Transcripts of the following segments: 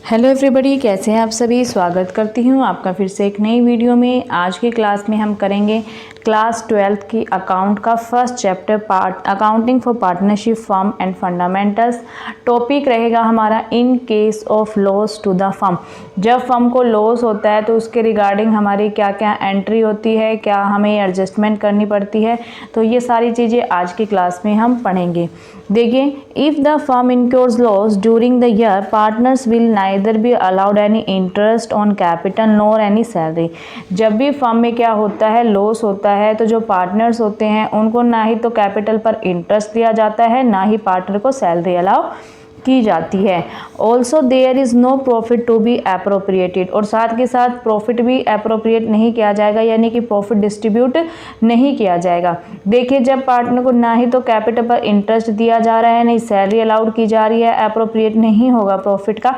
Hello everybody, कैसे हैं आप सभी। स्वागत करती हूं आपका फिर से एक नई वीडियो में। आज की क्लास में हम करेंगे क्लास 12th की अकाउंट का first chapter part accounting for partnership firm and fundamentals. Topic रहेगा हमारा in case of loss to the firm. जब फर्म को लॉस होता है तो उसके रिगार्डिंग हमारी क्या क्या एंट्री होती है, क्या हमें एडजस्टमेंट करनी पड़ती है, तो ये सारी चीज़ें आज की क्लास में हम पढ़ेंगे। देखिए, if the firm incurs loss during the year, partners will neither be allowed any interest on capital nor any salary. जब भी फर्म में क्या होता है, लॉस होता है, तो जो पार्टनर्स होते हैं उनको ना ही तो कैपिटल पर इंटरेस्ट दिया जाता है, ना ही पार्टनर को सैलरी अलाउ की जाती है। Also there is no profit to be appropriated, और साथ के साथ प्रॉफिट भी अप्रोप्रिएट नहीं किया जाएगा, यानी कि प्रॉफिट डिस्ट्रीब्यूट नहीं किया जाएगा। देखिए, जब पार्टनर को ना ही तो कैपिटल पर इंटरेस्ट दिया जा रहा है, नहीं सैलरी अलाउड की जा रही है, अप्रोप्रिएट नहीं होगा प्रॉफिट का,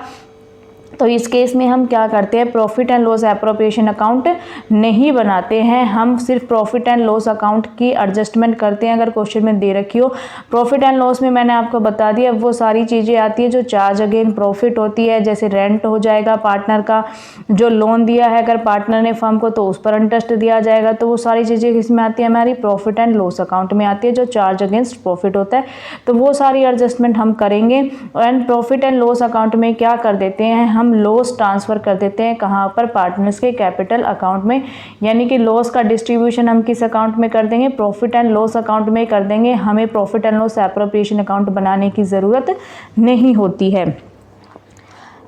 तो इस केस में हम क्या करते हैं, profit and loss appropriation account नहीं बनाते हैं। हम सिर्फ प्रॉफिट एंड लॉस अकाउंट की एडजस्टमेंट करते हैं। अगर क्वेश्चन में दे रखी हो प्रॉफिट एंड लॉस में, मैंने आपको बता दिया वो सारी चीज़ें आती है जो चार्ज अगेन प्रॉफिट होती है, जैसे रेंट हो जाएगा पार्टनर का, जो लोन दिया है अगर पार्टनर ने फर्म को तो उस पर इंटरेस्ट दिया जाएगा, तो वो सारी चीज़ें किसमें आती है, हमारी प्रॉफिट एंड लॉस अकाउंट में आती है, जो चार्ज अगेंस्ट प्रॉफिट होता है। तो वो सारी एडजस्टमेंट हम करेंगे। And profit and loss account में क्या कर देते हैं, हम लॉस ट्रांसफर कर देते हैं कहाँ पर, पार्टनर्स के कैपिटल अकाउंट में। यानी कि लॉस का डिस्ट्रीब्यूशन हम किस अकाउंट में कर देंगे, प्रॉफिट एंड लॉस अकाउंट में कर देंगे। हमें profit and loss appropriation account बनाने की ज़रूरत नहीं होती है।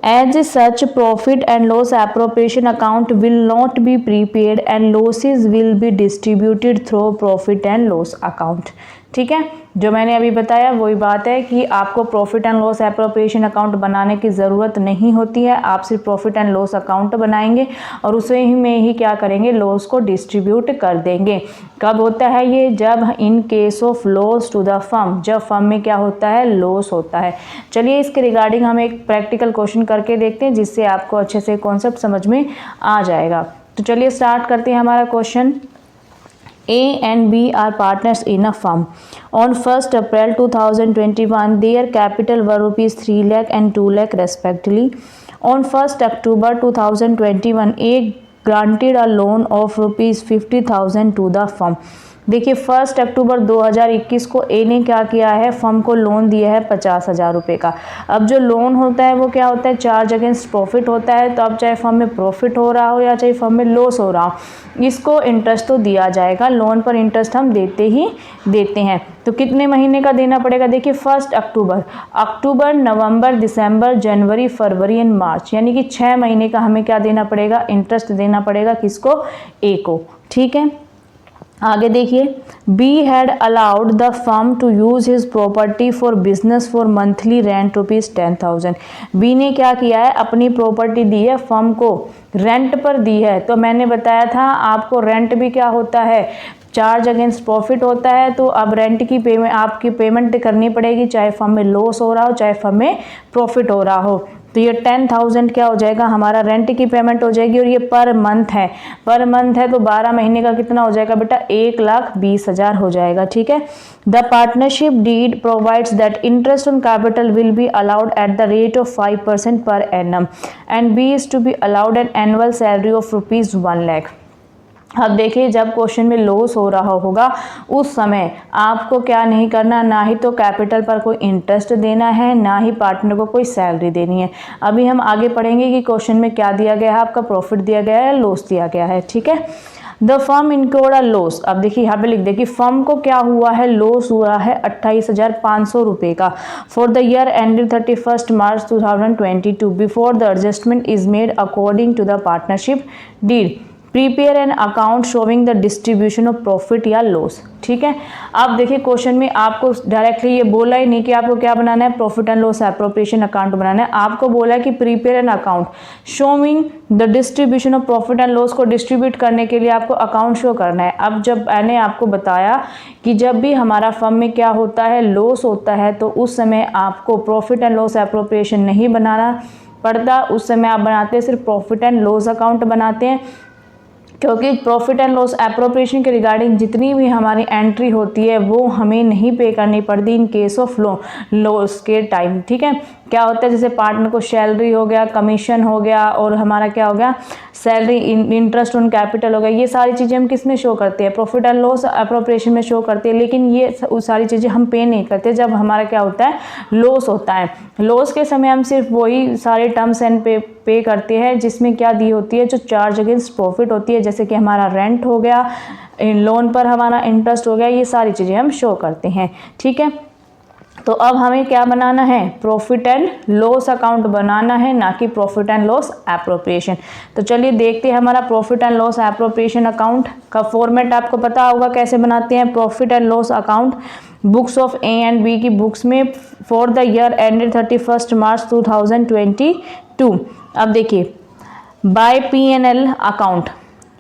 As such, profit and loss appropriation account will not be prepaid and losses will be distributed through profit and loss account। ठीक है, जो मैंने अभी बताया वही बात है कि आपको profit and loss appropriation account बनाने की ज़रूरत नहीं होती है। आप सिर्फ प्रॉफिट एंड लॉस अकाउंट बनाएंगे और उसे ही में ही क्या करेंगे, लॉस को डिस्ट्रीब्यूट कर देंगे। कब होता है ये, जब in case of loss to the firm, जब फर्म में क्या होता है, लॉस होता है। चलिए, इसके रिगार्डिंग हम एक प्रैक्टिकल क्वेश्चन करके देखते हैं, जिससे आपको अच्छे से कॉन्सेप्ट समझ में आ जाएगा। तो चलिए स्टार्ट करते हैं हमारा question. A and B are partners in a firm. On 1st April 2021, their capital were rupees 3 lakh and 2 lakh respectively. On 1st October 2021, A granted a loan of rupees 50,000 to the firm. देखिए, 1 अक्टूबर 2021 को ए ने क्या किया है, firm को loan दिया है 50,000 रुपये का। अब जो लोन होता है वो क्या होता है, चार्ज अगेंस्ट प्रॉफिट होता है। तो अब चाहे फर्म में प्रॉफिट हो रहा हो या चाहे फर्म में लॉस हो रहा हो, इसको इंटरेस्ट तो दिया जाएगा। लोन पर इंटरेस्ट हम देते ही देते हैं। तो कितने महीने का देना पड़ेगा, देखिए 1 अक्टूबर, अक्टूबर, नवंबर, दिसंबर, जनवरी, फरवरी एंड मार्च, यानी कि 6 महीने का हमें क्या देना पड़ेगा, इंटरेस्ट देना पड़ेगा। किसको, ए को। ठीक है, आगे देखिए, B had allowed the firm to use his property for business for monthly rent rupees 10,000। B ने क्या किया है, अपनी प्रॉपर्टी दी है फर्म को, रेंट पर दी है। तो मैंने बताया था आपको, रेंट भी क्या होता है, चार्ज अगेंस्ट प्रॉफिट होता है। तो अब रेंट की पेमेंट, आपकी पेमेंट करनी पड़ेगी, चाहे फर्म में लॉस हो रहा हो चाहे फर्म में प्रॉफिट हो रहा हो। तो ये 10,000 क्या हो जाएगा, हमारा रेंट की पेमेंट हो जाएगी। और ये पर मंथ है, पर मंथ है तो 12 महीने का कितना हो जाएगा बेटा, 1,20,000 हो जाएगा। ठीक है, the partnership deed provides that interest on capital will be allowed at the rate of 5% per annum and B is to be allowed an annual salary of rupees 1 lakh. अब देखिए, जब क्वेश्चन में लॉस हो रहा होगा उस समय आपको क्या नहीं करना, ना ही तो कैपिटल पर कोई इंटरेस्ट देना है, ना ही पार्टनर को कोई सैलरी देनी है। अभी हम आगे पढ़ेंगे कि क्वेश्चन में क्या दिया गया है, आपका प्रॉफिट दिया गया है, लॉस दिया गया है। ठीक है, द फर्म इनकोर्ड अ लॉस। अब देखिए यहाँ पे लिख दे कि फर्म को क्या हुआ है, लॉस हुआ है 28,500 रुपये का for the year ended 31 March 2022 before the adjustment is made according to the partnership deed. Prepare an account showing the distribution of profit या लॉस। ठीक है, अब देखिए क्वेश्चन में आपको डायरेक्टली ये बोला ही नहीं कि आपको क्या बनाना है, profit and loss appropriation account बनाना है। आपको बोला है कि prepare an account showing the distribution of profit and loss को डिस्ट्रीब्यूट करने के लिए आपको अकाउंट शो करना है। अब जब मैंने आपको बताया कि जब भी हमारा फर्म में क्या होता है, लॉस होता है, तो उस समय आपको प्रॉफिट एंड लॉस एप्रोप्रिएशन नहीं बनाना पड़ता। उस समय आप बनाते हैं सिर्फ प्रॉफिट एंड लॉस अकाउंट बनाते हैं। क्योंकि प्रॉफिट एंड लॉस एप्रोप्रिएशन के रिगार्डिंग जितनी भी हमारी एंट्री होती है वो हमें नहीं पे करनी पड़ती इन केस ऑफ लॉस के टाइम। ठीक है, क्या होता है जैसे पार्टनर को सैलरी हो गया, कमीशन हो गया, और हमारा क्या हो गया सैलरी, इंटरेस्ट ऑन कैपिटल हो गया, ये सारी चीज़ें हम किस में शो करते हैं, प्रॉफिट एंड लॉस एप्रोप्रिएशन में शो करते हैं। लेकिन ये सारी चीज़ें हम पे नहीं करते जब हमारा क्या होता है लॉस होता है। लॉस के समय हम सिर्फ वही सारे टर्म्स एंड पे करते हैं जिसमें क्या दी होती है, जो चार्ज अगेंस्ट प्रॉफिट होती है, जैसे कि हमारा रेंट हो गया, लोन पर हमारा इंटरेस्ट हो गया, ये सारी चीज़ें हम शो करते हैं। ठीक है, तो अब हमें क्या बनाना है, प्रॉफिट एंड लॉस अकाउंट बनाना है, ना कि प्रॉफिट एंड लॉस एप्रोप्रिएशन। तो चलिए देखते हैं हमारा profit and loss appropriation account का फॉर्मेट आपको पता होगा कैसे बनाते हैं। Profit and loss account books of A and B की बुक्स में for the year ended 31 March 2022। अब देखिए by P&L account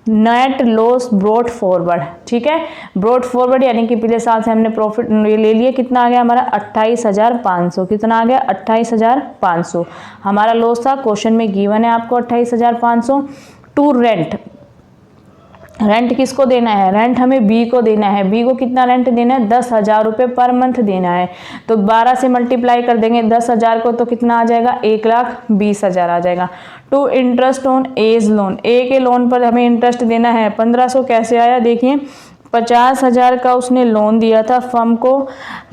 net loss brought forward. ठीक है, ब्रॉट फॉरवर्ड यानी कि पिछले साल से हमने प्रॉफिट ले लिए, कितना आ गया हमारा 28,500। कितना आ गया 28,500 हमारा लॉस था। क्वेश्चन में गिवन है आपको 28,500। टू रेंट, रेंट किसको देना है, रेंट हमें बी को देना है। बी को कितना रेंट देना है, 10,000 रुपये पर मंथ देना है। तो 12 से मल्टीप्लाई कर देंगे 10,000 को, तो कितना आ जाएगा 1,20,000 आ जाएगा। To interest on A's loan, A के लोन पर हमें इंटरेस्ट देना है 1500। कैसे आया देखिए, 50,000 का उसने लोन दिया था फर्म को।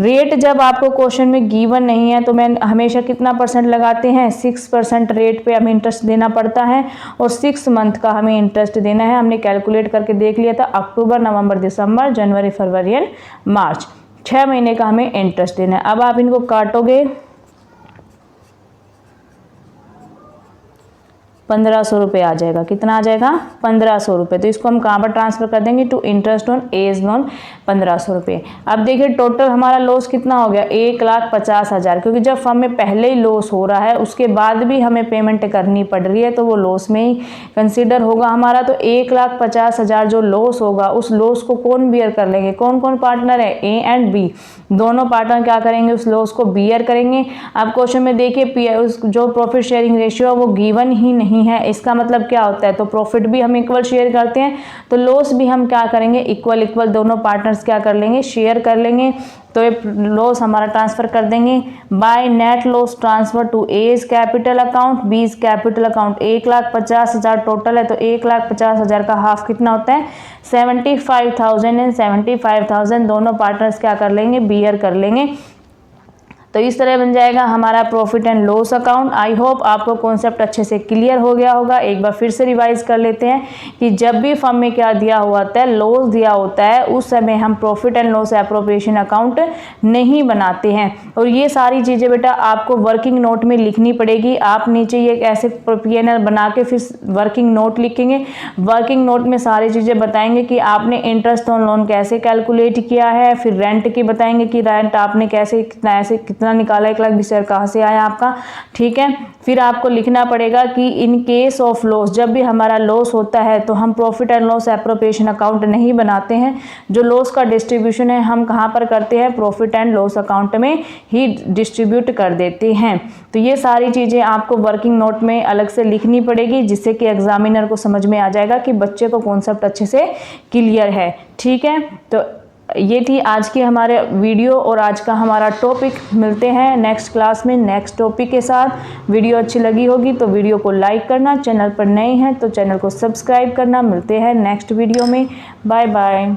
रेट जब आपको क्वेश्चन में गिवन नहीं है तो मैं हमेशा कितना परसेंट लगाते हैं, 6% रेट पे हमें इंटरेस्ट देना पड़ता है, और 6 मंथ का हमें इंटरेस्ट देना है। हमने कैलकुलेट करके देख लिया था, अक्टूबर, नवंबर, दिसंबर, जनवरी, फरवरी एंड मार्च, 6 महीने का हमें इंटरेस्ट देना है। अब आप इनको काटोगे 1500 रुपये आ जाएगा। कितना आ जाएगा 1500 रुपये। तो इसको हम कहाँ पर ट्रांसफर कर देंगे, to interest on A's loan 1500 रुपये। अब देखिए टोटल हमारा लॉस कितना हो गया, 1,50,000, क्योंकि जब फर्म में पहले ही लॉस हो रहा है उसके बाद भी हमें पेमेंट करनी पड़ रही है तो वो लॉस में ही कंसिडर होगा हमारा। तो 1,50,000 जो लॉस होगा उस लॉस को कौन बियर कर लेंगे, कौन कौन पार्टनर है, ए एंड बी दोनों पार्टनर क्या करेंगे, उस लॉस को बियर करेंगे। अब क्वेश्चन में देखिए जो प्रॉफिट शेयरिंग रेशियो है वो गिवन ही नहीं है। इसका मतलब क्या होता है, तो प्रॉफिट भी हम इक्वल शेयर करते हैं तो लॉस भी हम क्या करेंगे, इक्वल इक्वल दोनों पार्टनर्स क्या कर लेंगे, शेयर कर लेंगे। तो ये लॉस हमारा ट्रांसफर कर देंगे by net loss transfer to A's capital account, B's capital account. 1,50,000 total है तो 1,50,000 का हाफ कितना होता है, 75,000 एंड 75,000 दोनों पार्टनर्स क्या कर लेंगे, बियर कर लेंगे। तो इस तरह बन जाएगा हमारा profit and loss account. I hope आपको कॉन्सेप्ट अच्छे से क्लियर हो गया होगा। एक बार फिर से रिवाइज कर लेते हैं कि जब भी फर्म में क्या दिया हुआ होता है, लॉस दिया होता है, उस समय हम profit and loss appropriation account नहीं बनाते हैं। और ये सारी चीज़ें बेटा आपको वर्किंग नोट में लिखनी पड़ेगी। आप नीचे ये ऐसे P&L बना के फिर वर्किंग नोट लिखेंगे। वर्किंग नोट में सारी चीज़ें बताएंगे कि आपने इंटरेस्ट ऑन लोन कैसे कैलकुलेट किया है, फिर रेंट की बताएंगे कि रेंट आपने कैसे कितना निकाला, 1,20,000 कहाँ से आया आपका। ठीक है, फिर आपको लिखना पड़ेगा कि इन केस ऑफ लॉस, जब भी हमारा लॉस होता है तो हम profit and loss appropriation account नहीं बनाते हैं। जो लॉस का डिस्ट्रीब्यूशन है हम कहाँ पर करते हैं, प्रॉफिट एंड लॉस अकाउंट में ही डिस्ट्रीब्यूट कर देते हैं। तो ये सारी चीज़ें आपको वर्किंग नोट में अलग से लिखनी पड़ेगी जिससे कि एग्जामिनर को समझ में आ जाएगा कि बच्चे को कॉन्सेप्ट अच्छे से क्लियर है। ठीक है, तो ये थी आज की हमारे वीडियो और आज का हमारा टॉपिक। मिलते हैं नेक्स्ट क्लास में नेक्स्ट टॉपिक के साथ। वीडियो अच्छी लगी होगी तो वीडियो को लाइक करना, चैनल पर नए हैं तो चैनल को सब्सक्राइब करना। मिलते हैं नेक्स्ट वीडियो में। Bye bye.